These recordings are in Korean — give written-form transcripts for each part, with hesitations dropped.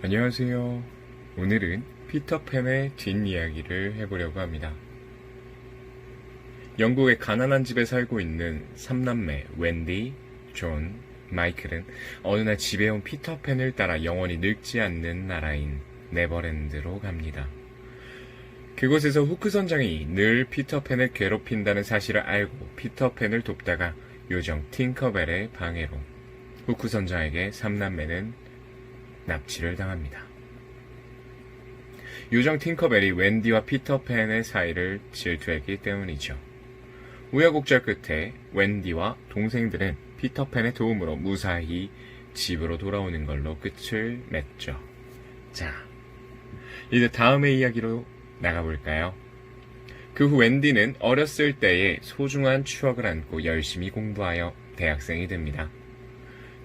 안녕하세요. 오늘은 피터팬의 뒷이야기를 해보려고 합니다. 영국의 가난한 집에 살고 있는 3남매 웬디, 존, 마이클은 어느 날 집에 온 피터팬을 따라 영원히 늙지 않는 나라인 네버랜드로 갑니다. 그곳에서 후크 선장이 늘 피터팬을 괴롭힌다는 사실을 알고 피터팬을 돕다가 요정 팅커벨의 방해로 후크 선장에게 3남매는 납치를 당합니다. 요정 팅커벨이 웬디와 피터팬의 사이를 질투했기 때문이죠. 우여곡절 끝에 웬디와 동생들은 피터팬의 도움으로 무사히 집으로 돌아오는 걸로 끝을 맺죠. 자, 이제 다음의 이야기로 나가볼까요? 그 후 웬디는 어렸을 때의 소중한 추억을 안고 열심히 공부하여 대학생이 됩니다.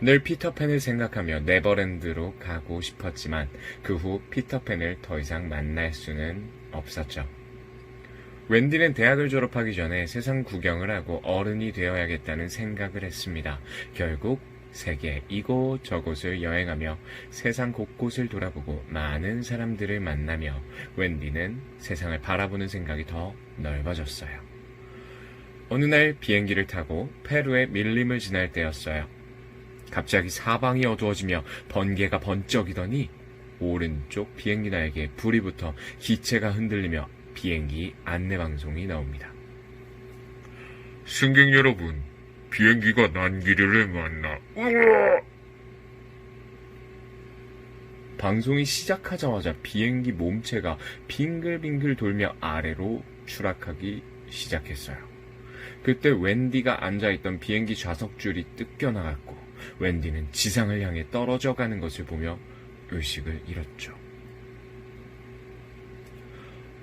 늘 피터팬을 생각하며 네버랜드로 가고 싶었지만 그 후 피터팬을 더 이상 만날 수는 없었죠. 웬디는 대학을 졸업하기 전에 세상 구경을 하고 어른이 되어야겠다는 생각을 했습니다. 결국 세계 이곳저곳을 여행하며 세상 곳곳을 돌아보고 많은 사람들을 만나며 웬디는 세상을 바라보는 생각이 더 넓어졌어요. 어느 날 비행기를 타고 페루의 밀림을 지날 때였어요. 갑자기 사방이 어두워지며 번개가 번쩍이더니 오른쪽 비행기 날개에 불이 붙어 기체가 흔들리며 비행기 안내방송이 나옵니다. 승객 여러분, 비행기가 난기류를 만나. 으아! 방송이 시작하자마자 비행기 몸체가 빙글빙글 돌며 아래로 추락하기 시작했어요. 그때 웬디가 앉아있던 비행기 좌석줄이 뜯겨나갔고 웬디는 지상을 향해 떨어져 가는 것을 보며 의식을 잃었죠.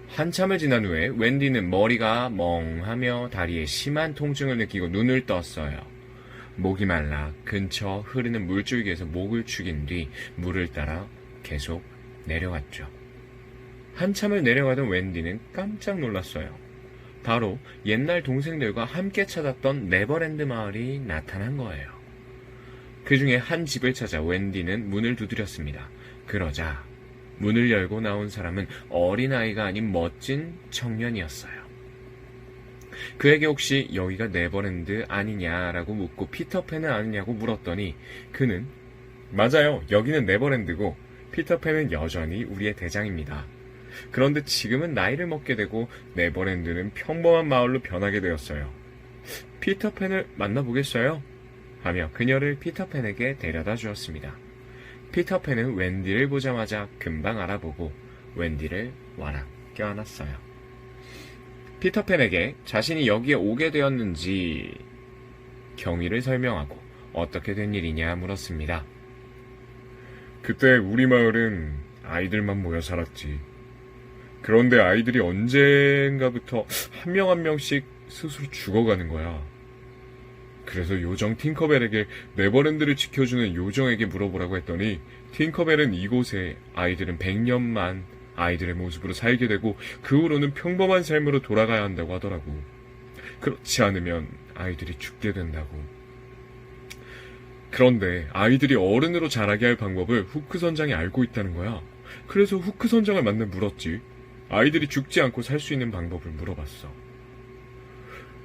한참을 지난 후에 웬디는 머리가 멍하며 다리에 심한 통증을 느끼고 눈을 떴어요. 목이 말라 근처 흐르는 물줄기에서 목을 축인 뒤 물을 따라 계속 내려갔죠. 한참을 내려가던 웬디는 깜짝 놀랐어요. 바로 옛날 동생들과 함께 찾았던 네버랜드 마을이 나타난 거예요. 그 중에 한 집을 찾아 웬디는 문을 두드렸습니다. 그러자 문을 열고 나온 사람은 어린아이가 아닌 멋진 청년이었어요. 그에게 혹시 여기가 네버랜드 아니냐라고 묻고 피터팬은 아니냐고 물었더니 그는 맞아요. 여기는 네버랜드고 피터팬은 여전히 우리의 대장입니다. 그런데 지금은 나이를 먹게 되고 네버랜드는 평범한 마을로 변하게 되었어요. 피터팬을 만나보겠어요? 하며 그녀를 피터팬에게 데려다 주었습니다. 피터팬은 웬디를 보자마자 금방 알아보고 웬디를 와락 껴안았어요. 피터팬에게 자신이 여기에 오게 되었는지 경위를 설명하고 어떻게 된 일이냐 물었습니다. 그때 우리 마을은 아이들만 모여 살았지. 그런데 아이들이 언젠가부터 한 명 한 명씩 스스로 죽어가는 거야. 그래서 요정 팅커벨에게 네버랜드를 지켜주는 요정에게 물어보라고 했더니 팅커벨은 이곳에 아이들은 100년만 아이들의 모습으로 살게 되고 그 후로는 평범한 삶으로 돌아가야 한다고 하더라고. 그렇지 않으면 아이들이 죽게 된다고. 그런데 아이들이 어른으로 자라게 할 방법을 후크 선장이 알고 있다는 거야. 그래서 후크 선장을 만나 물었지. 아이들이 죽지 않고 살 수 있는 방법을 물어봤어.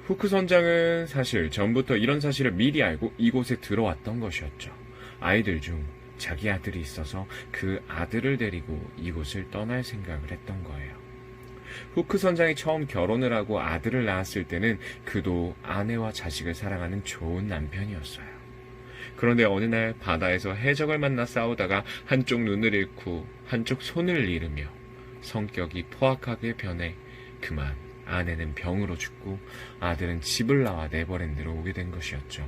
후크 선장은 사실 전부터 이런 사실을 미리 알고 이곳에 들어왔던 것이었죠. 아이들 중 자기 아들이 있어서 그 아들을 데리고 이곳을 떠날 생각을 했던 거예요. 후크 선장이 처음 결혼을 하고 아들을 낳았을 때는 그도 아내와 자식을 사랑하는 좋은 남편이었어요. 그런데 어느 날 바다에서 해적을 만나 싸우다가 한쪽 눈을 잃고 한쪽 손을 잃으며 성격이 포악하게 변해 그만 아내는 병으로 죽고 아들은 집을 나와 네버랜드로 오게 된 것이었죠.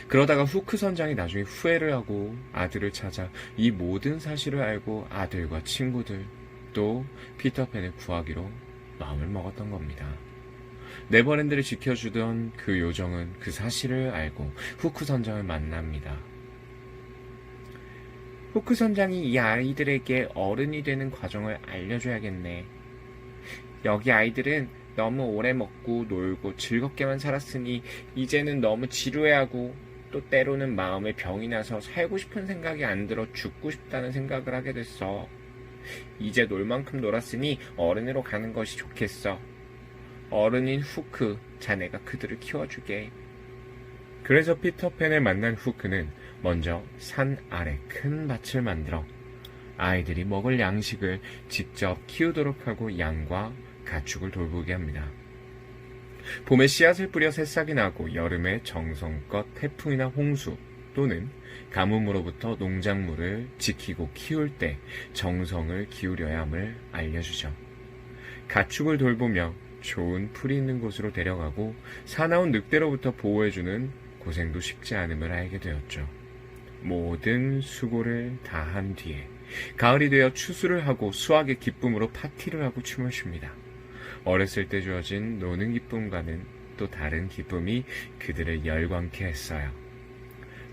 그러다가 후크 선장이 나중에 후회를 하고 아들을 찾아 이 모든 사실을 알고 아들과 친구들 또 피터팬을 구하기로 마음을 먹었던 겁니다. 네버랜드를 지켜주던 그 요정은 그 사실을 알고 후크 선장을 만납니다. 후크 선장이 이 아이들에게 어른이 되는 과정을 알려줘야겠네. 여기 아이들은 너무 오래 먹고 놀고 즐겁게만 살았으니 이제는 너무 지루해하고 또 때로는 마음에 병이 나서 살고 싶은 생각이 안 들어 죽고 싶다는 생각을 하게 됐어. 이제 놀 만큼 놀았으니 어른으로 가는 것이 좋겠어. 어른인 후크, 자네가 그들을 키워주게. 그래서 피터팬을 만난 후크는 먼저 산 아래 큰 밭을 만들어 아이들이 먹을 양식을 직접 키우도록 하고 양과 가축을 돌보게 합니다. 봄에 씨앗을 뿌려 새싹이 나고 여름에 정성껏 태풍이나 홍수 또는 가뭄으로부터 농작물을 지키고 키울 때 정성을 기울여야 함을 알려주죠. 가축을 돌보며 좋은 풀이 있는 곳으로 데려가고 사나운 늑대로부터 보호해주는 고생도 쉽지 않음을 알게 되었죠. 모든 수고를 다한 뒤에 가을이 되어 추수를 하고 수확의 기쁨으로 파티를 하고 춤을 춥니다. 어렸을 때 주어진 노는 기쁨과는 또 다른 기쁨이 그들을 열광케 했어요.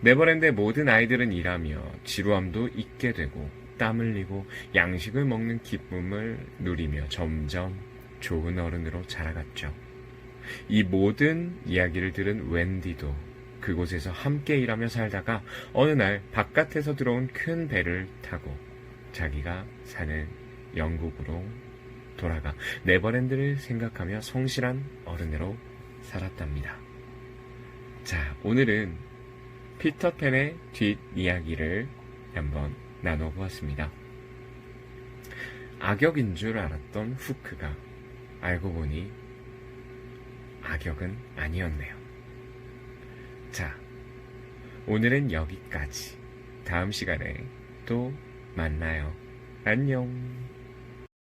네버랜드의 모든 아이들은 일하며 지루함도 잊게 되고 땀 흘리고 양식을 먹는 기쁨을 누리며 점점 좋은 어른으로 자라갔죠. 이 모든 이야기를 들은 웬디도 그곳에서 함께 일하며 살다가 어느 날 바깥에서 들어온 큰 배를 타고 자기가 사는 영국으로 돌아가 네버랜드를 생각하며 성실한 어른으로 살았답니다. 자, 오늘은 피터팬의 뒷이야기를 한번 나눠보았습니다. 악역인 줄 알았던 후크가 알고 보니 악역은 아니었네요. 자, 오늘은 여기까지. 다음 시간에 또 만나요. 안녕.